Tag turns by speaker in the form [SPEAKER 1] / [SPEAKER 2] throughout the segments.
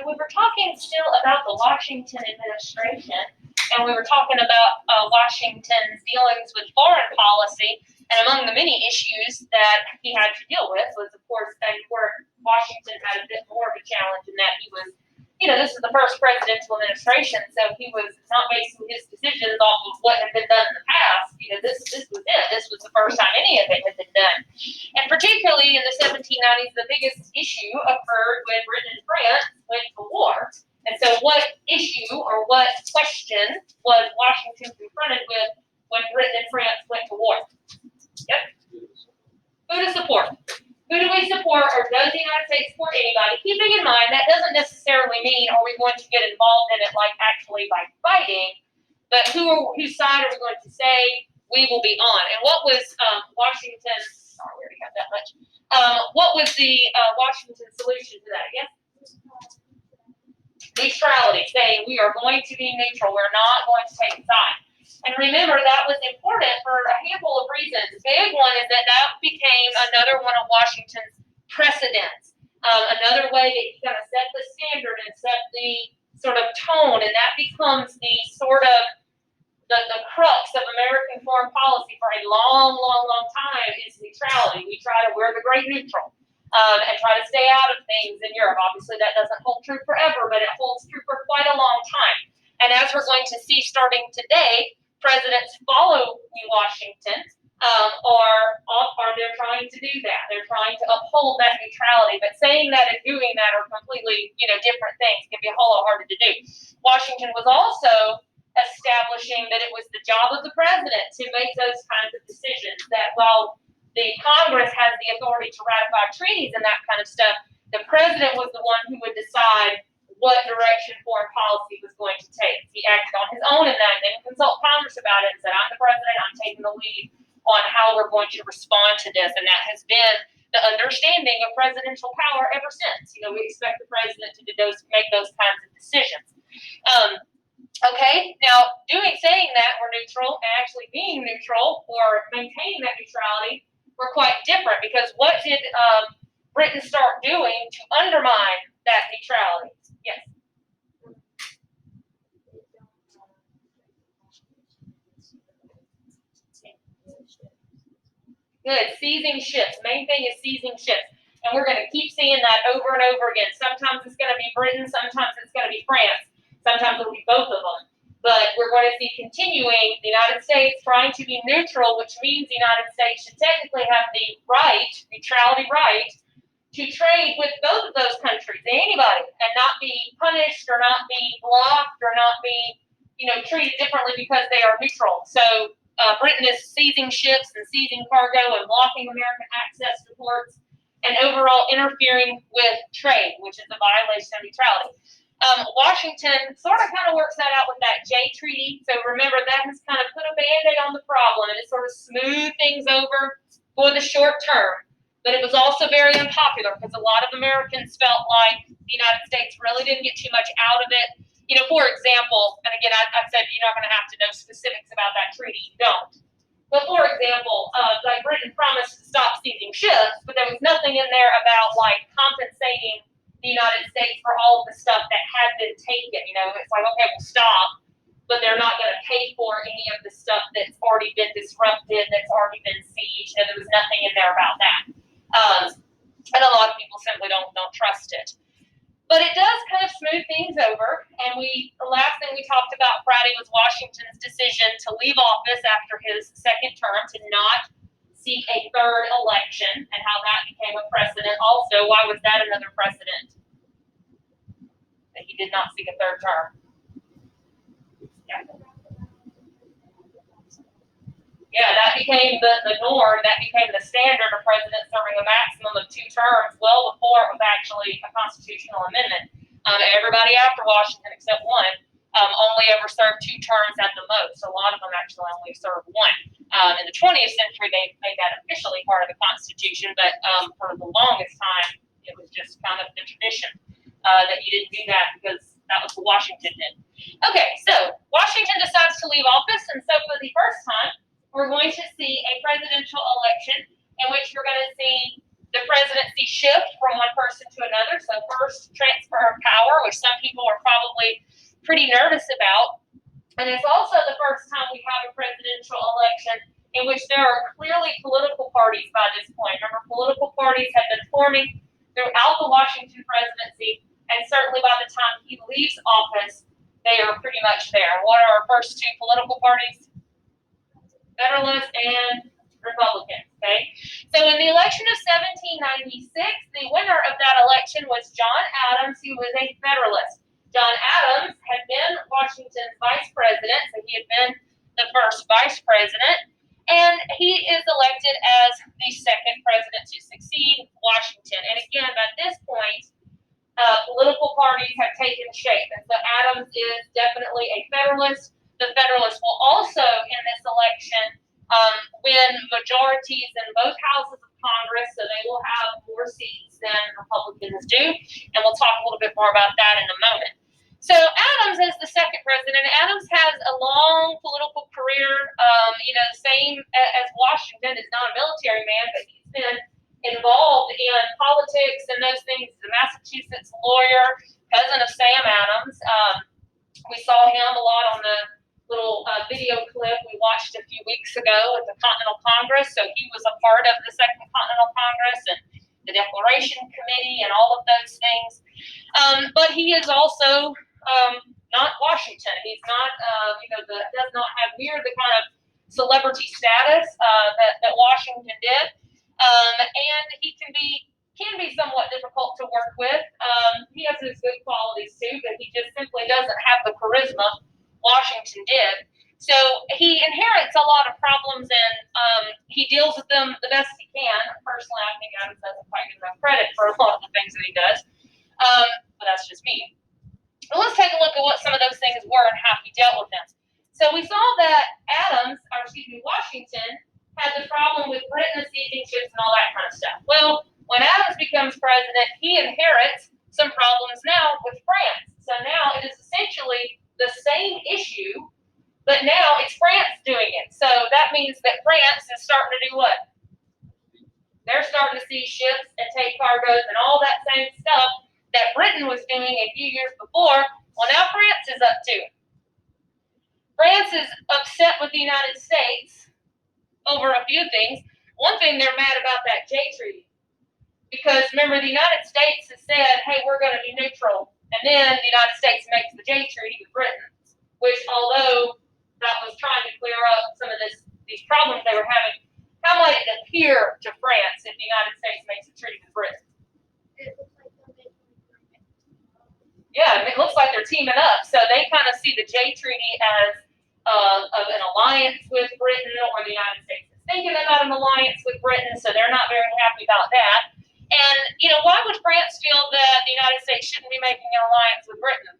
[SPEAKER 1] So we were talking still about the Washington administration, and we were talking about Washington's dealings with foreign policy. And among the many issues that he had to deal with was, of course, that where Washington had a bit more of a challenge in that he was, this is the first presidential administration, so he was not basing his decisions off of what had been done in the past. This was it. This was the first time any of it had been done. And particularly in the 1790s, the biggest issue occurred when Britain and France went to war. And so what issue or what question was Washington confronted with when Britain and France went to war? Yep. Who to support? Who do we support, or does the United States support anybody? Keeping in mind, that doesn't necessarily mean are we going to get involved in it like actually by fighting, but whose side are we going to say we will be on? And what was Washington, sorry, we already have that much. What was the Washington solution to that? Yes? Neutrality, saying we are going to be neutral. We're not going to take a side. And remember, that was important for a handful of reasons. The big one is that became another one of Washington's precedents. Another way that he's going to set the standard and set the sort of tone, and that becomes the sort of the crux of American foreign policy for a long, long, long time is neutrality. We're the great neutral. And try to stay out of things in Europe. Obviously, that doesn't hold true forever, but it holds true for quite a long time. And as we're going to see starting today, presidents follow Washington, or they're trying to do that. They're trying to uphold that neutrality. But saying that and doing that are completely, different things. Can be a whole lot harder to do. Washington was also establishing that it was the job of the president to make those kinds of decisions. That while the Congress has the authority to ratify treaties and that kind of stuff, the president was the one who would decide what direction foreign policy was going to take. He acted on his own in that and didn't consult Congress about it and said, I'm the president, I'm taking the lead on how we're going to respond to this. And that has been the understanding of presidential power ever since. We expect the president to make those kinds of decisions. Okay, now saying that we're neutral and actually being neutral or maintaining that neutrality were quite different, because what did Britain start doing to undermine that neutrality? Yes. Good. Seizing ships. Main thing is seizing ships. And we're going to keep seeing that over and over again. Sometimes it's going to be Britain. Sometimes it's going to be France. Sometimes it'll be both of them. But we're going to see continuing the United States trying to be neutral, which means the United States should technically have the neutrality right, to trade with both of those countries, anybody, and not be punished or not be blocked or not be, treated differently because they are neutral. So Britain is seizing ships and seizing cargo and blocking American access to ports and overall interfering with trade, which is a violation of neutrality. Washington sort of kind of works that out with that Jay Treaty. So remember, that has kind of put a Band-Aid on the problem, and it sort of smoothed things over for the short term. But it was also very unpopular because a lot of Americans felt like the United States really didn't get too much out of it. For example, and again, I said you're not going to have to know specifics about that treaty. You don't. But for example, like Britain promised to stop seizing ships, but there was nothing in there about compensating the United States for all of the stuff that had been taken. It's like, okay, we'll stop, but they're not going to pay for any of the stuff that's already been disrupted, that's already been sieged. There was nothing in there about that. And a lot of people simply don't trust it. But it does kind of smooth things over. And the last thing we talked about Friday was Washington's decision to leave office after his second term, to not seek a third election, and how that became a precedent. Also, why was that another precedent? That he did not seek a third term. Yeah, that became the norm. That became the standard of presidents serving a maximum of 2 terms well before it was actually a constitutional amendment. Everybody after Washington, except one, only ever served 2 terms at the most. A lot of them actually only served 1. In the 20th century, they made that officially part of the Constitution, but for the longest time, it was just kind of the tradition that you didn't do that because that was what Washington did. Okay, so Washington decides to leave office, and so for the first time, we're going to see a presidential election in which you're going to see the presidency shift from one person to another. So first, transfer of power, which some people are probably pretty nervous about. And it's also the first time we have a presidential election in which there are clearly political parties by this point. Remember, political parties have been forming throughout the Washington presidency, and certainly by the time he leaves office, they are pretty much there. What are our first two political parties? Federalists and Republicans, okay? So in the election of 1796, the winner of that election was John Adams, who was a Federalist. John Adams had been Washington's vice president, so he had been the first vice president, and he is elected as the second president to succeed Washington. And again, at this point, political parties have taken shape, and so Adams is definitely a Federalist. The Federalists will also, in this election, win majorities in both houses of Congress, so they will have more seats than Republicans do, and we'll talk a little bit more about that in a moment. So Adams is the second president. Adams has a long political career, same as Washington. Is not a military man, but he's been involved in politics and those things. He's a Massachusetts lawyer, cousin of Sam Adams. We saw him a lot on the little video clip we watched a few weeks ago at the Continental Congress. So he was a part of the Second Continental Congress and the Declaration Committee and all of those things. But he is also not Washington. He's not, does not have near the kind of celebrity status that Washington did. And he can be somewhat difficult to work with. He has his good qualities too, but he just simply doesn't have the charisma Washington did. So he inherits a lot of problems, and he deals with them the best he can. Personally, I think Adams doesn't quite get enough credit for a lot of the things that he does, but that's just me. But let's take a look at what some of those things were and how he dealt with them. So we saw that Washington had the problem with Britain seizing ships and all that kind of stuff. Well, when Adams becomes president, he inherits some problems now with France. So now it is essentially the same issue, but now it's France doing it. So that means that France is starting to do what? They're starting to seize ships and take cargoes and all that same stuff that Britain was doing a few years before. Well, now France is up to it. France is upset with the United States over a few things. One thing, they're mad about that Jay Treaty. Because remember, the United States has said, hey, we're going to be neutral. And then the United States makes the Jay Treaty with Britain, which, although that was trying to clear up some of these problems they were having, how might it appear to France if the United States makes a treaty with Britain? Yeah, it looks like they're teaming up. So they kind of see the Jay Treaty as an alliance with Britain, or the United States is thinking about an alliance with Britain, so they're not very happy about that. And, why would France feel that the United States shouldn't be making an alliance with Britain?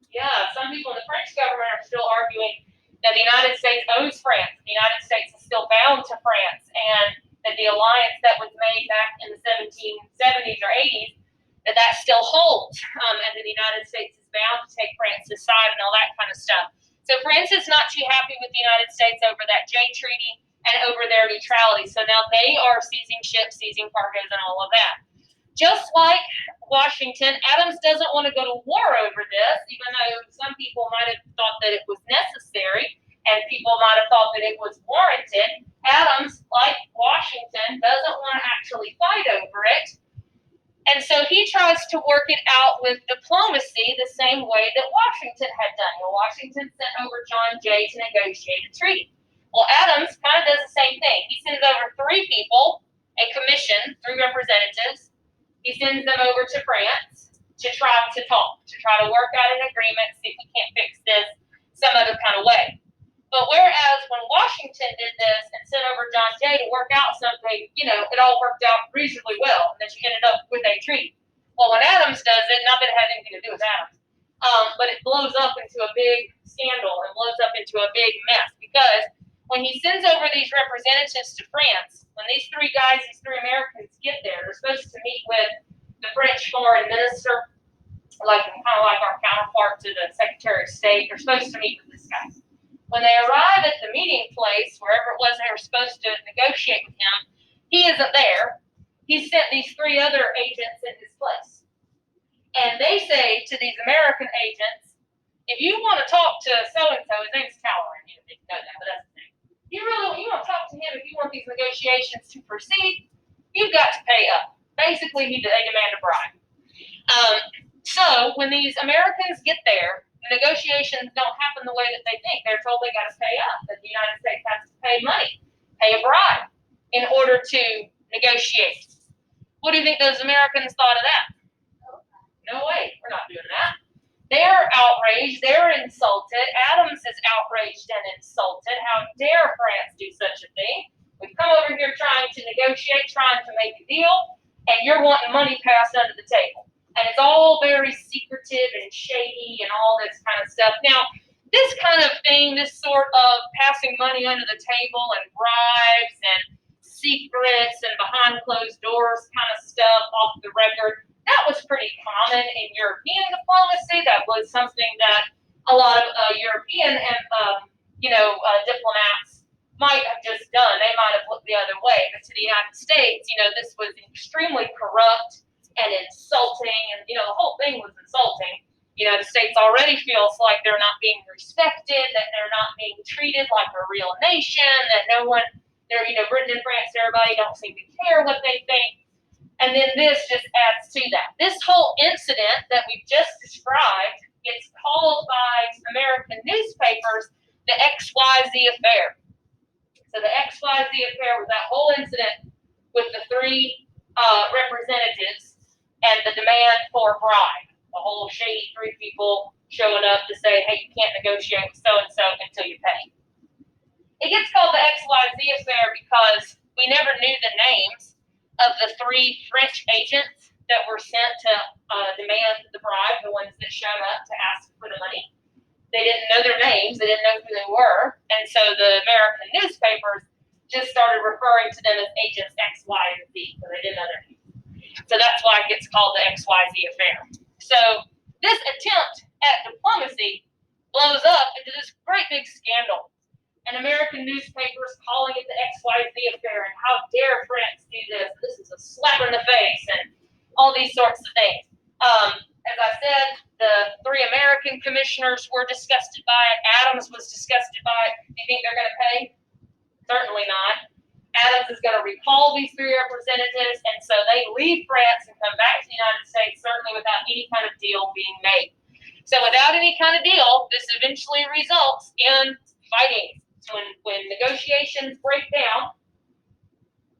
[SPEAKER 1] Yeah, some people in the French government are still arguing that the United States owes France. The United States is still bound to France, and that the alliance that was made back in the 1770s or 80s, that still holds, and that the United States is bound to take France's side and all that kind of stuff. So France is not too happy with the United States over that Jay Treaty and over their neutrality. So now they are seizing ships, seizing cargoes, and all of that. Just like Washington, Adams doesn't want to go to war over this, even though some people might have thought that it was necessary, and people might have thought that it was warranted. Adams, like Washington, doesn't want to actually fight over it. And so he tries to work it out with diplomacy the same way that Washington had done. Washington sent over John Jay to negotiate a treaty. Well, Adams kind of does the same thing. He sends over 3 people, a commission, 3 representatives. He sends them over to France to try to talk, to try to work out an agreement, see if we can't fix this some other kind of way. But whereas when Washington did this and sent over John Jay to work out something, it all worked out reasonably well, and that you ended up with a treaty. Well, when Adams does it, not that it had anything to do with Adams, but it blows up into a big scandal and blows up into a big mess, because when he sends over these representatives to France, when these 3 guys, these 3 Americans get there, they're supposed to meet with the French foreign minister, kind of like our counterpart to the Secretary of State. They're supposed to meet with this guy. When they arrive at the meeting place, wherever it was they were supposed to negotiate with him, he isn't there. He sent these 3 other agents in his place. And they say to these American agents, if you want to talk to so-and-so, his name's Talleyrand, you didn't know that, but that's the name. You want to talk to him if you want these negotiations to proceed, you've got to pay up. Basically, they demand a bribe. So when these Americans get there, the negotiations don't happen the way that they think. They're told they got to pay up, that the United States has to pay money, pay a bribe, in order to negotiate. What do you think those Americans thought of that? No way, we're not doing that. They're outraged, they're insulted. Adams is outraged and insulted. How dare France do such a thing? We've come over here trying to negotiate, trying to make a deal, and you're wanting money passed under the table. And it's all very secretive and shady and all this kind of stuff. Now, this kind of thing, this sort of passing money under the table and bribes and secrets and behind closed doors kind of stuff off the record, that was pretty common in European diplomacy. That was something that a lot of European and diplomats might have just done. They might have looked the other way. But to the United States, this was extremely corrupt and insulting, and the whole thing was insulting. The United States already feels like they're not being respected, that they're not being treated like a real nation, that no one, Britain and France, everybody don't seem to care what they think. And then this just adds to that. This whole incident that we've just described gets called by American newspapers the XYZ affair. So the XYZ affair was that whole incident with the 3 representatives and the demand for a bribe. The whole shady 3 people showing up to say, hey, you can't negotiate with so-and-so until you pay. It gets called the XYZ affair because we never knew the names of the 3 French agents that were sent to demand the bribe, the ones that showed up to ask for the money. They didn't know their names, they didn't know who they were, and so the American newspapers just started referring to them as agents X, Y, and Z, because they didn't know their names. So that's why it gets called the XYZ affair. So this attempt at diplomacy blows up into this great big scandal. And American newspapers calling it the XYZ affair, and how dare France do this? This is a slap in the face, and all these sorts of things. As I said, the 3 American commissioners were disgusted by it. Adams was disgusted by it. Do you think they're going to pay? Certainly not. Adams is going to recall these 3 representatives, and so they leave France and come back to the United States, certainly without any kind of deal being made. So without any kind of deal, this eventually results in fighting. When negotiations break down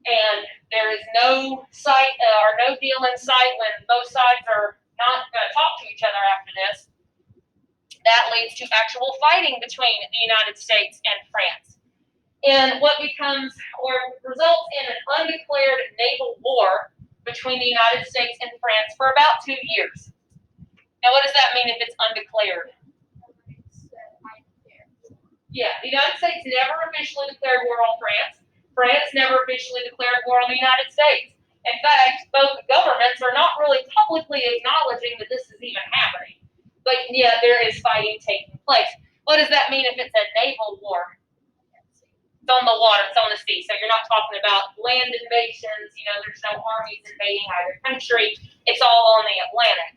[SPEAKER 1] and there is no sight or no deal in sight, when both sides are not going to talk to each other after this, that leads to actual fighting between the United States and France. And what becomes or results in an undeclared naval war between the United States and France for about 2 years. Now, what does that mean if it's undeclared? Yeah, the United States never officially declared war on France. France never officially declared war on the United States. In fact, both governments are not really publicly acknowledging that this is even happening. But yeah, there is fighting taking place. What does that mean if it's a naval war? It's on the water, it's on the sea. So you're not talking about land invasions, there's no armies invading either country. It's all on the Atlantic.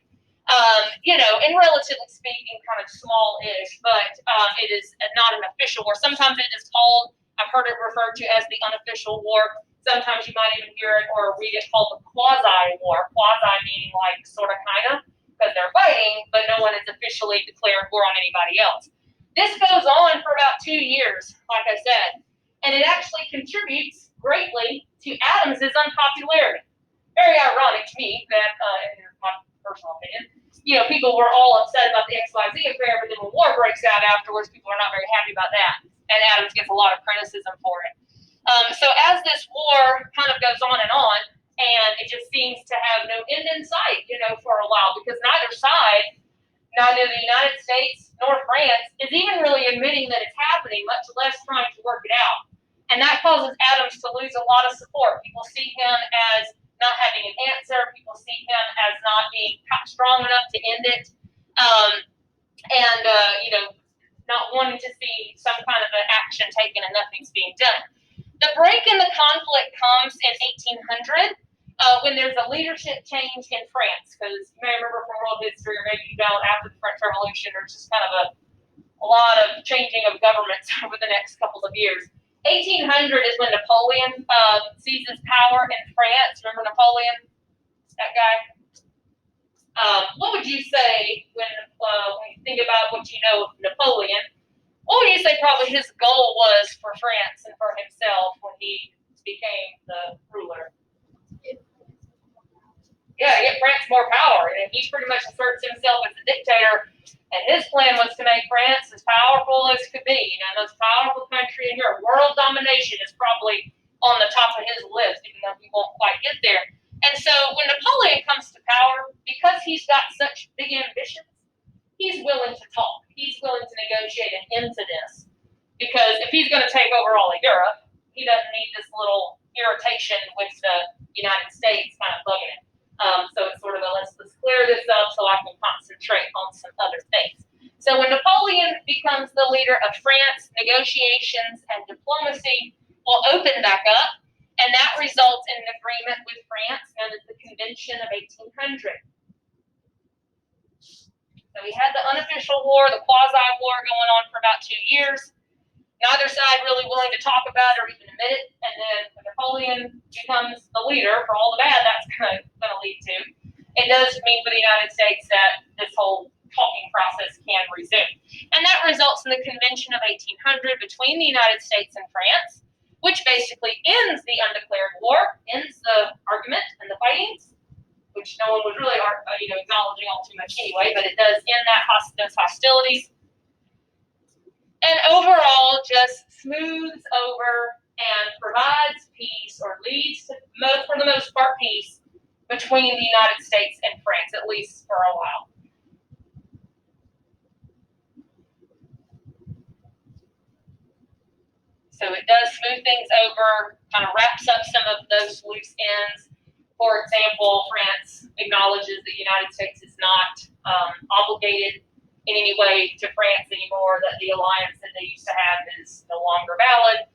[SPEAKER 1] And relatively speaking, kind of small-ish, but it is not an official war. Sometimes it is called, I've heard it referred to as the unofficial war. Sometimes you might even hear it or read it called the quasi-war. Quasi meaning like sort of, kind of, because they're fighting, but no one has officially declared war on anybody else. This goes on for about 2 years, like I said, and it actually contributes greatly to Adams's unpopularity. Very ironic to me that, in my personal opinion, people were all upset about the XYZ affair, but then when war breaks out afterwards, people are not very happy about that. And Adams gets a lot of criticism for it. So as this war kind of goes on, and it just seems to have no end in sight, for a while, because neither side, neither the United States nor France, is even really admitting that it's happening, much less trying to work it out. And that causes Adams to lose a lot of support. People see him as not having an answer. People see him as not being strong enough to end it. not wanting to see some kind of an action taken and nothing's being done. The break in the conflict comes in 1800 when there's a leadership change in France, because you may remember from world history, or maybe you don't, after the French Revolution, there's just kind of a lot of changing of governments over the next couple of years. 1800 is when Napoleon seizes power in France. Remember Napoleon, that guy? What would you say when you think about what you know of Napoleon? What would you say probably his goal was for France and for himself when he became the ruler? Yeah, get France more power, and he pretty much asserts himself as a dictator. And his plan was to make France as powerful as could be, most powerful country in Europe. World domination is probably on the top of his list, even though we won't quite get there. And so when Napoleon comes to power, because he's got such big ambitions, he's willing to talk. He's willing to negotiate an end to this. Because if he's going to take over all of Europe, he doesn't need this little irritation with the United States kind of bugging him. So it's sort of let's clear this up so I can concentrate on some other things. So when Napoleon becomes the leader of France, negotiations and diplomacy will open back up, and that results in an agreement with France known as the Convention of 1800. So we had the unofficial war, the quasi-war going on for about 2 years. Neither side really willing to talk about it or even admit it. And then when Napoleon becomes the leader, for all the bad that's going to lead to, it does mean for the United States that this whole talking process can resume. And that results in the Convention of 1800 between the United States and France, which basically ends the undeclared war, ends the argument and the fightings, which no one was really acknowledging all too much anyway, but it does end those hostilities. And overall just smooths over and provides peace, or leads to, for the most part, peace between the United States and France, at least for a while. So it does smooth things over, kind of wraps up some of those loose ends. For example, France acknowledges the United States is not obligated in any way to France anymore, that the alliance that they used to have is no longer valid,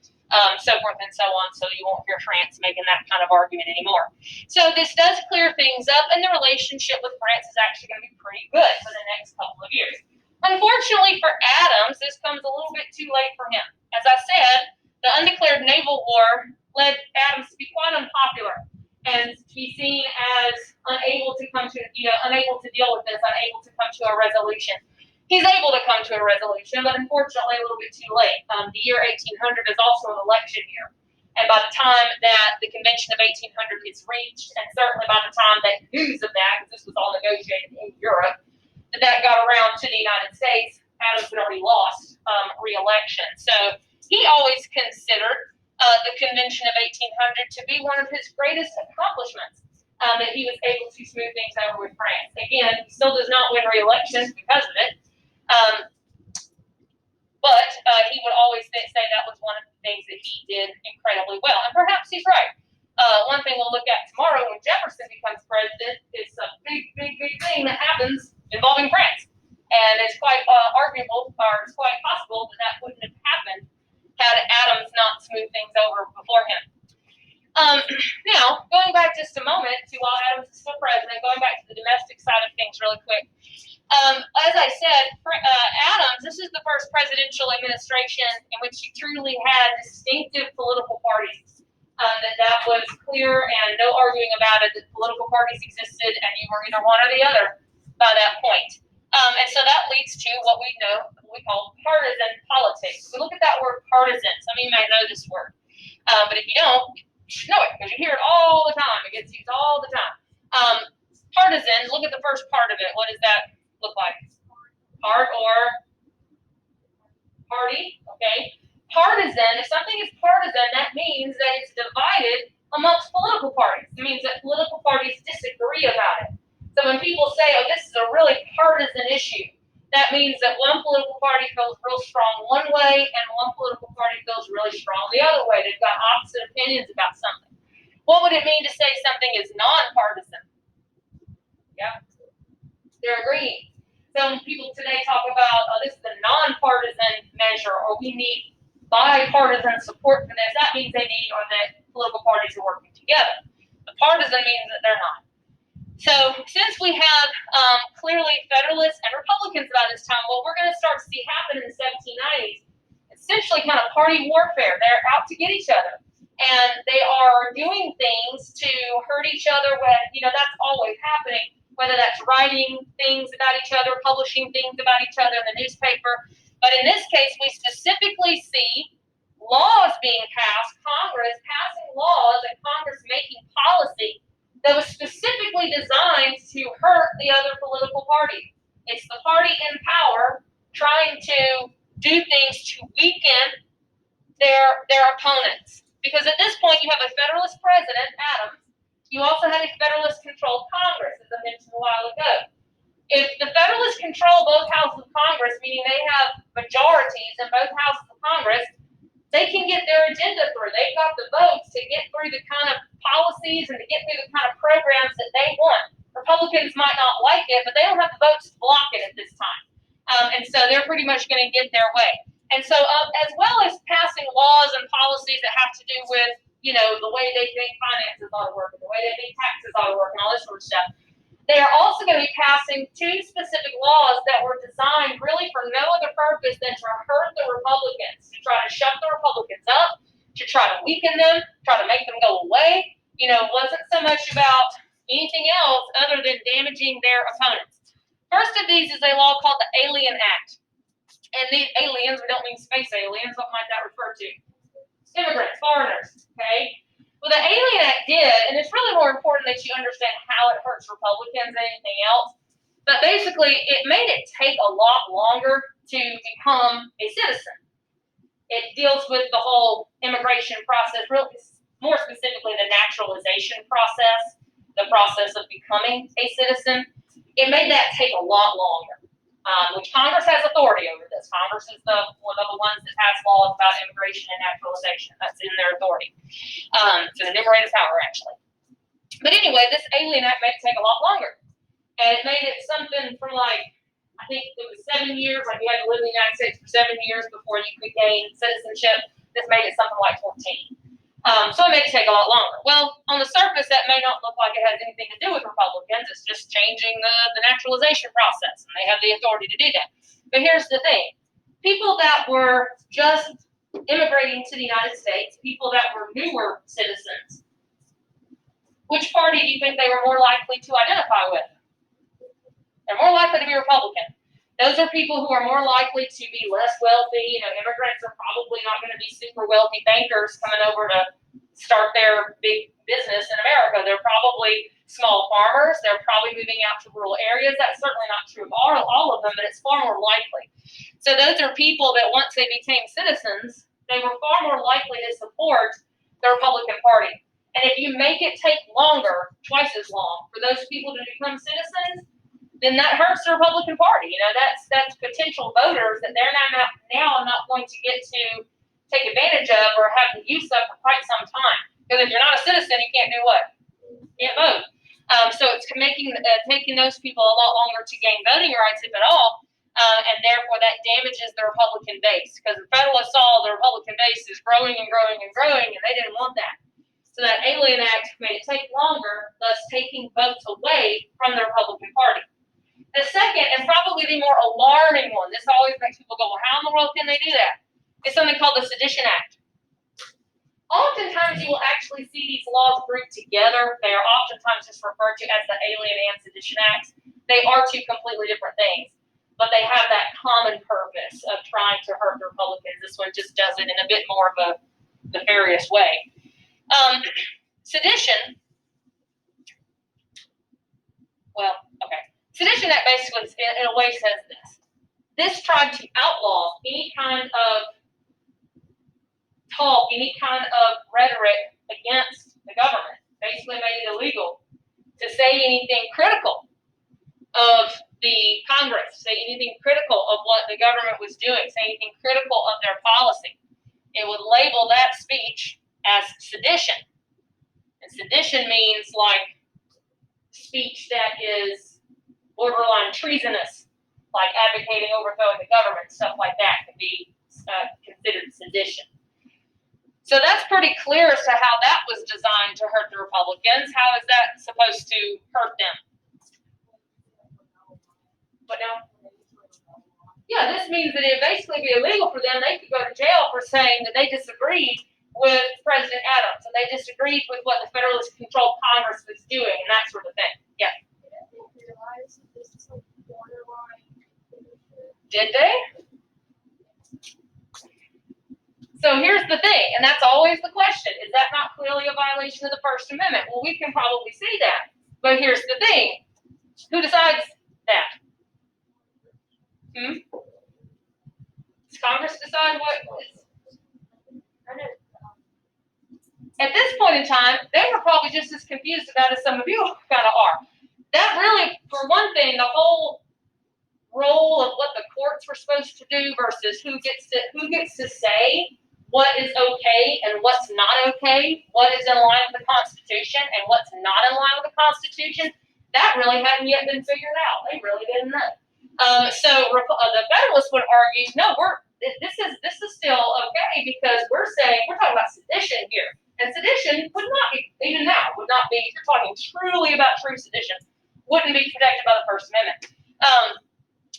[SPEAKER 1] so forth and so on. So you won't hear France making that kind of argument anymore. So this does clear things up, and the relationship with France is actually going to be pretty good for the next couple of years. Unfortunately for Adams, this comes a little bit too late for him. As I said, the undeclared naval war led Adams to be quite unpopular and to be seen as unable to deal with this, unable to come to a resolution. He's able to come to a resolution, but unfortunately a little bit too late. The year 1800 is also an election year. And by the time that the Convention of 1800 is reached, and certainly by the time that news of that, because this was all negotiated in Europe, that got around to the United States, Adams had already lost re-election. So he always considered the Convention of 1800 to be one of his greatest accomplishments, that he was able to smooth things over with France. Again, he still does not win re-election because of it, but he would always say that was one of the things that he did incredibly well. And perhaps he's right. One thing we'll look at tomorrow when Jefferson becomes president is a big thing that happens involving France. And it's quite arguable, or it's quite possible that wouldn't have happened had Adams not smoothed things over before him. Now, going back just a moment to while Adams is still president, going back to the domestic side of things really quick. As I said, Adams, this is the first presidential administration in which he truly had distinctive political parties. That was clear and no arguing about it, that political parties existed and you were either one or the other by that point. And so that leads to what we call partisan politics. We look at that word partisan. Some of you may know this word. But if you don't, you should know it because you hear it all the time. It gets used all the time. Partisan, look at the first part of it. What does that look like? Part or party, okay? Partisan, if something is partisan, that means that it's divided amongst political parties. It means that political parties disagree about it. So when people say, oh, this is a really partisan issue, that means that one political party feels real strong one way and one political party feels really strong the other way. They've got opposite opinions about something. What would it mean to say something is nonpartisan? Yeah, they're agreeing. Some people today talk about, this is a nonpartisan measure, or we need bipartisan support for this, that means they need, or that political parties are working together. The partisan means that they're not. So since we have clearly Federalists and Republicans by this time, what we're going to start to see happen in the 1790s, essentially kind of party warfare. They're out to get each other. And they are doing things to hurt each other when, that's always happening, whether that's writing things about each other, publishing things about each other in the newspaper. But in this case, we specifically see laws being passed, Congress passing laws, and Congress making policy that was specifically designed to hurt the other political party. It's the party in power trying to do things to weaken their opponents. Because at this point, you have a Federalist president, Adams. You also have a Federalist-controlled Congress, as I mentioned a while ago. If the Federalists control both houses of Congress, meaning they have majorities in both houses of Congress, they can get their agenda through. They've got the votes to get through the kind of policies and to get through the kind of programs that they want. Republicans might not like it, but they don't have the votes to block it at this time. And so they're pretty much going to get their way. And so as well as passing laws and policies that have to do with, the way they think finances ought to work and the way they think taxes ought to work and all this sort of stuff, they are also going to be passing two specific laws that were designed really for no other purpose than to hurt the Republicans, to try to shut the Republicans up, to try to weaken them, try to make them go away. It wasn't so much about anything else other than damaging their opponents. First of these is a law called the Alien Act. And these aliens, we don't mean space aliens, what might that refer to? Immigrants, foreigners, okay? Well, the Alien Act did, and it's really more important that you understand how it hurts Republicans than anything else, but basically it made it take a lot longer to become a citizen. It deals with the whole immigration process, really more specifically the naturalization process, the process of becoming a citizen. It made that take a lot longer, which Congress has authority over this. Congress is one of the ones that pass laws about immigration and naturalization. That's in their authority. So the enumerated power, actually. But anyway, this Alien Act made it take a lot longer. And it made it something from I think it was 7 years, like you had to live in the United States for 7 years before you could gain citizenship. This made it something like 14. So it made it take a lot longer. Well, on the surface, that may not look like it has anything to do with Republicans. It's just changing the naturalization process, and they have the authority to do that. But here's the thing. People that were just immigrating to the United States, people that were newer citizens, which party do you think they were more likely to identify with? They're more likely to be Republican. Those are people who are more likely to be less wealthy. Immigrants are probably not going to be super wealthy bankers coming over to start their big business in America. They're probably small farmers. They're probably moving out to rural areas. That's certainly not true of all of them, but it's far more likely. So those are people that once they became citizens, they were far more likely to support the Republican Party. And if you make it take longer, twice as long, for those people to become citizens, then that hurts the Republican Party. That's potential voters that they're now not going to get to take advantage of or have the use of for quite some time. Because if you're not a citizen, you can't do what? You can't vote. So it's taking those people a lot longer to gain voting rights, if at all, and therefore that damages the Republican base. Because the Federalists saw the Republican base is growing and growing and growing, and they didn't want that. So that Alien Act made it take longer, thus taking votes away from the Republican Party. The second, and probably the more alarming one, this always makes people go, well, how in the world can they do that? It's something called the Sedition Act. Oftentimes, you will actually see these laws grouped together. They are oftentimes just referred to as the Alien and Sedition Acts. They are two completely different things, but they have that common purpose of trying to hurt the Republicans. This one just does it in a bit more of a nefarious way. Sedition, Sedition Act basically, in a way, says this. This tried to outlaw any kind of talk, any kind of rhetoric against the government. Basically made it illegal to say anything critical of the Congress, say anything critical of what the government was doing, say anything critical of their policy. It would label that speech as sedition. And sedition means speech that is borderline treasonous, like advocating overthrowing the government, stuff like that could be considered sedition. So that's pretty clear as to how that was designed to hurt the Republicans. How is that supposed to hurt them? But no. Yeah, this means that it would basically be illegal for them. They could go to jail for saying that they disagreed with President Adams and they disagreed with what the Federalist controlled Congress was doing and that sort of thing. Yeah. Did they? So here's the thing, and that's always the question. Is that not clearly a violation of the First Amendment? Well, we can probably see that. But here's the thing. Who decides that? Does Congress decide what is? At this point in time, they were probably just as confused about it as some of you kind of are. That really, for one thing, the whole role of what the courts were supposed to do versus who gets to say what is okay and what's not okay, what is in line with the Constitution and what's not in line with the Constitution, that really hadn't yet been figured out. They really didn't know. So the Federalists would argue, no, this is still okay because we're talking about sedition here, and sedition would not be, even now would not be. If you're talking truly about true sedition, wouldn't be protected by the First Amendment.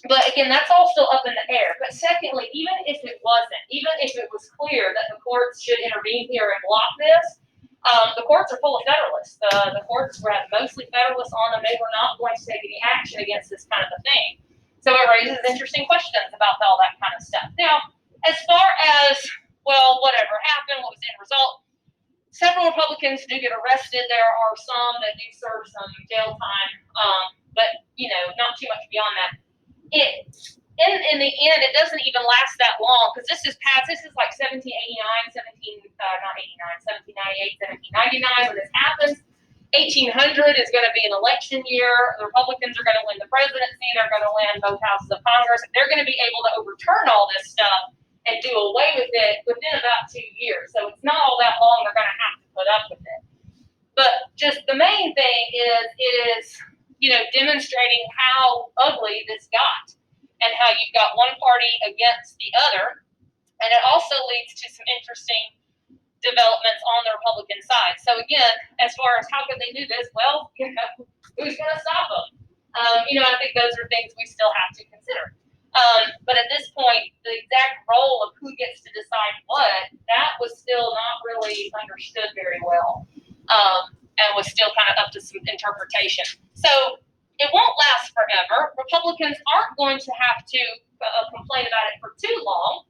[SPEAKER 1] But again, that's all still up in the air. But secondly, even if it wasn't, even if it was clear that the courts should intervene here and block this, the courts are full of Federalists. The courts were mostly Federalists on them. They were not going to take any action against this kind of a thing. So it raises interesting questions about all that kind of stuff. Now, as far as, well, whatever happened, what was the end result? Several Republicans do get arrested. There are some that do serve some jail time, but, not too much beyond that. In the end, it doesn't even last that long because this is like 1789, 1798, 1799 when this happens. 1800 is going to be an election year. The Republicans are going to win the presidency. They're going to win both houses of Congress. They're going to be able to overturn all this stuff and do away with it within about 2 years. So it's not all that long they're going to have to put up with it. But just the main thing is demonstrating how ugly this got and how you've got one party against the other. And it also leads to some interesting developments on the Republican side. So again, as far as how could they do this? Well, who's going to stop them? I think those are things we still have to consider. But at this point, the exact role of who gets to decide what, that was still not really understood very well. And was still kind of up to some interpretation. So it won't last forever. Republicans aren't going to have to complain about it for too long.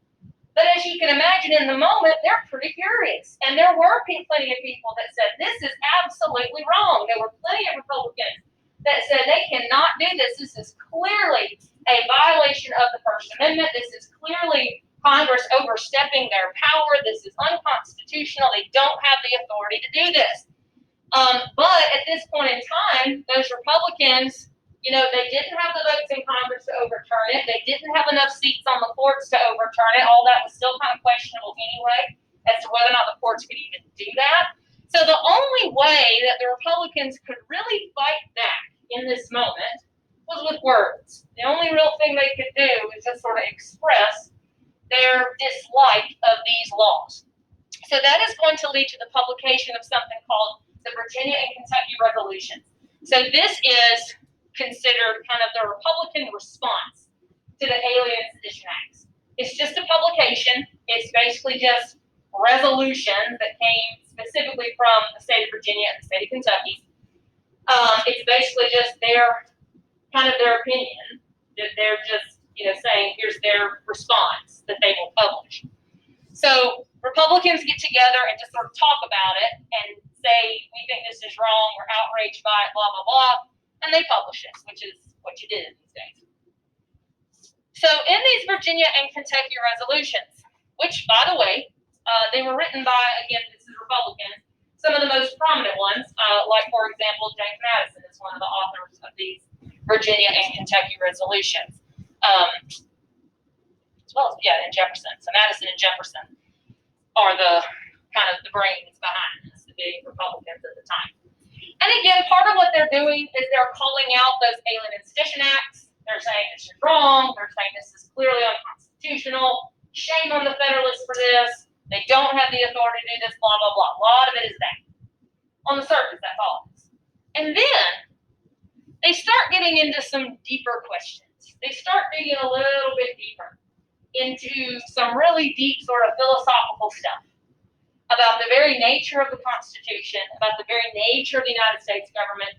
[SPEAKER 1] But as you can imagine, in the moment, they're pretty furious. And there were plenty of people that said, this is absolutely wrong. There were plenty of Republicans that said they cannot do this. This is clearly a violation of the First Amendment. This is clearly Congress overstepping their power. This is unconstitutional. They don't have the authority to do this. But at this point in time, those Republicans, they didn't have the votes in Congress to overturn it. They didn't have enough seats on the courts to overturn it. All that was still kind of questionable anyway as to whether or not the courts could even do that. So the only way that the Republicans could really fight back in this moment was with words. The only real thing they could do is just sort of express their dislike of these laws. So that is going to lead to the publication of something called the Virginia and Kentucky Resolutions. So this is considered kind of the Republican response to the Alien and Sedition Acts. It's just a publication. It's basically just resolutions that came specifically from the state of Virginia and the state of Kentucky. It's basically just their opinion. That they're just saying here's their response that they will publish. So Republicans get together and just sort of talk about it and say, we think this is wrong, we're outraged by it, blah, blah, blah, and they publish it, which is what you did these days. So in these Virginia and Kentucky resolutions, which, by the way, they were written by, again, this is Republicans, some of the most prominent ones, like, for example, James Madison is one of the authors of these Virginia and Kentucky resolutions, as well as, and Jefferson. So Madison and Jefferson are the kind of the brains behind this, the big Republicans at the time. And again, part of what they're doing is they're calling out those Alien and Sedition Acts. They're saying this is wrong. They're saying this is clearly unconstitutional. Shame on the Federalists for this. They don't have the authority to do this, blah, blah, blah. A lot of it is that. On the surface, that's all it is. And then they start getting into some deeper questions. They start digging a little bit deeper into some really deep sort of philosophical stuff about the very nature of the Constitution, about the very nature of the United States government,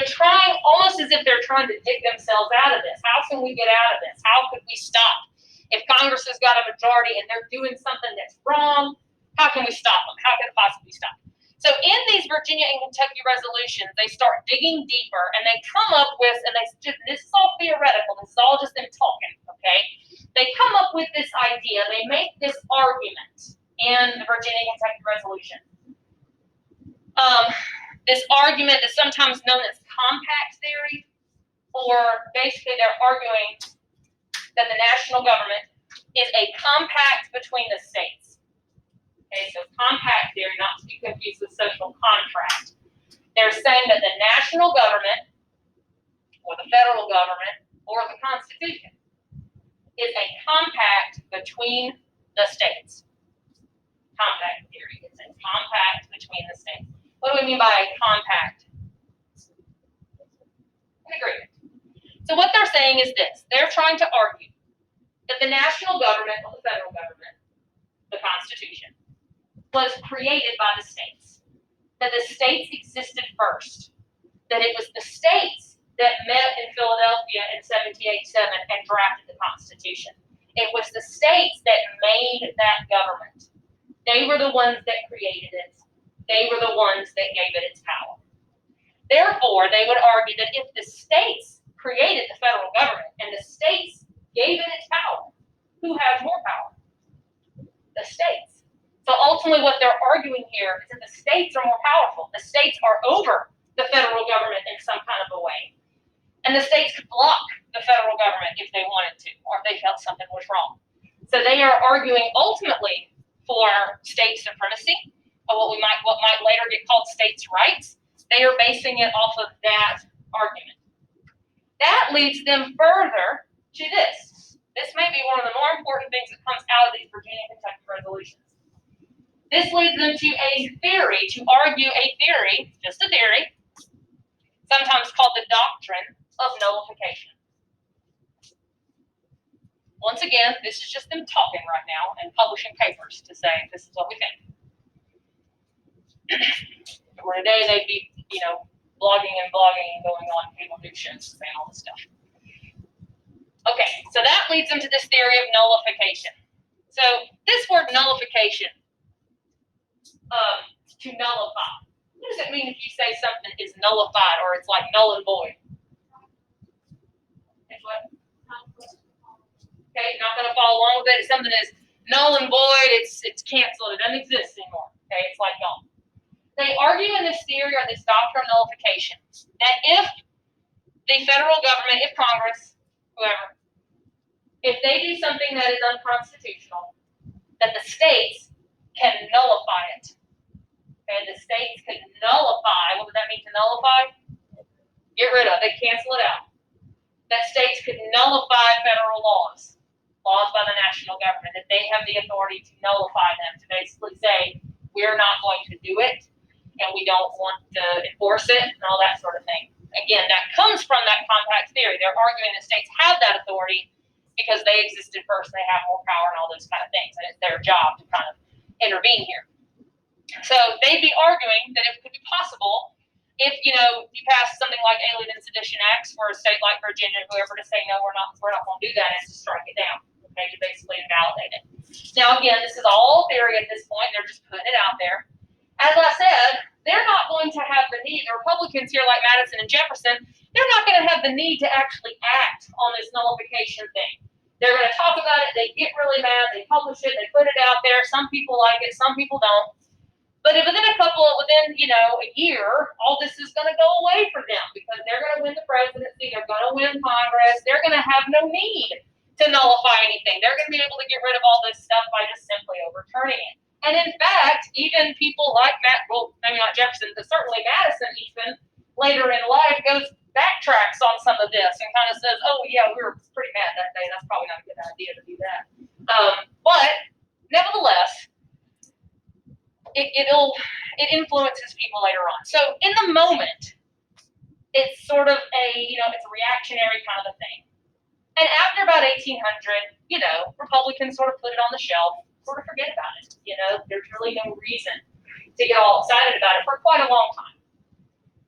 [SPEAKER 1] trying almost as if they're trying to dig themselves out of this. How can we get out of this? How could we stop? If Congress has got a majority and they're doing something that's wrong, how can we stop them? How can it possibly stop? So in these Virginia and Kentucky resolutions, they start digging deeper and they come up with, and this is all theoretical, this is all just them talking, okay? They come up with this idea, they make this argument in the Virginia and Kentucky resolution. This argument is sometimes known as compact theory, or basically they're arguing that the national government is a compact between the states. Okay, so compact theory, not to be confused with social contract. They're saying that the national government, or the federal government, or the Constitution is a compact between the states. Compact theory is a compact between the states. What do we mean by a compact? An agreement. So what they're saying is this. They're trying to argue that the national government, or the federal government, the Constitution, was created by the states. That the states existed first. That it was the states that met in Philadelphia in 1787 and drafted the Constitution. It was the states that made that government. They were the ones that created it. They were the ones that gave it its power. Therefore, they would argue that if the states created the federal government and the states gave it its power, who has more power? The states. So ultimately what they're arguing here is that the states are more powerful. The states are over the federal government in some kind of a way. And the states could block the federal government if they wanted to, or if they felt something was wrong. So they are arguing ultimately for state supremacy, or what might later get called states' rights. They are basing it off of that argument. That leads them further to this. This may be one of the more important things that comes out of these Virginia and Kentucky resolutions. This leads them to a theory, to argue a theory, just a theory, sometimes called the doctrine of nullification. Once again, this is just them talking right now and publishing papers to say this is what we think. Where today they'd be, blogging and going on cable news shows saying all this stuff. Okay, so that leads them to this theory of nullification. So this word nullification, to nullify. What does it mean if you say something is nullified or it's like null and void? It's what? Okay, not going to follow along with it. If something is null and void, it's canceled. It doesn't exist anymore. Okay, it's like gone. They argue in this theory or this doctrine of nullification that if the federal government, if Congress, whoever, if they do something that is unconstitutional, that the states can nullify it. Okay, the states could nullify. What does that mean to nullify? Get rid of. They cancel it out. That states could nullify federal laws by the national government, that they have the authority to nullify them, to basically say, we're not going to do it, and we don't want to enforce it, and all that sort of thing. Again, that comes from that compact theory. They're arguing the states have that authority because they existed first, and they have more power and all those kind of things, and it's their job to kind of intervene here. So they'd be arguing that it could be possible if, you pass something like Alien and Sedition Acts for a state like Virginia, whoever, to say, no, we're not going to do that, and to strike it down, okay, to basically invalidate it. Now, again, this is all theory at this point. They're just putting it out there. As I said, they're not going to have the need, the Republicans here like Madison and Jefferson, they're not going to have the need to actually act on this nullification thing. They're going to talk about it, they get really mad, they publish it, they put it out there. Some people like it, some people don't. But within a year, all this is going to go away for them because they're going to win the presidency, they're going to win Congress, they're going to have no need to nullify anything. They're going to be able to get rid of all this stuff by just simply overturning it. And in fact, even people like maybe not Jefferson, but certainly Madison even, later in life goes backtracks on some of this and kind of says, oh yeah, we were pretty mad that day. That's probably not a good idea to do that. But nevertheless, it influences people later on. So in the moment, it's sort of it's a reactionary kind of a thing. And after about 1800, Republicans sort of put it on the shelf, sort of forget about it. There's really no reason to get all excited about it for quite a long time.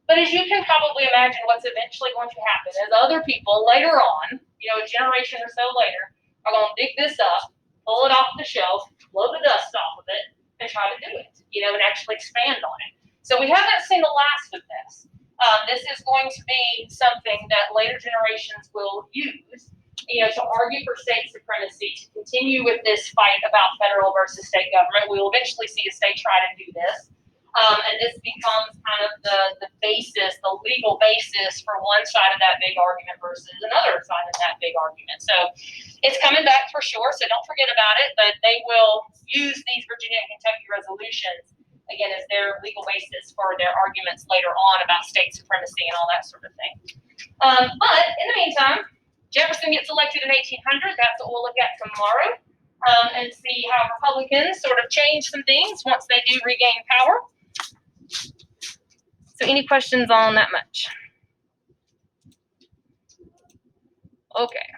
[SPEAKER 1] But as you can probably imagine, what's eventually going to happen is other people later on, a generation or so later, are going to dig this up, pull it off the shelf, blow the dust off of it, and try to do it, and actually expand on it. So we haven't seen the last of this. This is going to be something that later generations will use, to argue for state supremacy, to continue with this fight about federal versus state government. We will eventually see a state try to do this. And this becomes kind of the basis, the legal basis for one side of that big argument versus another side of that big argument. So it's coming back for sure, so don't forget about it, but they will use these Virginia and Kentucky resolutions, again, as their legal basis for their arguments later on about state supremacy and all that sort of thing. But in the meantime, Jefferson gets elected in 1800. That's what we'll look at tomorrow, and see how Republicans sort of change some things once they do regain power. So any questions on that much? Okay.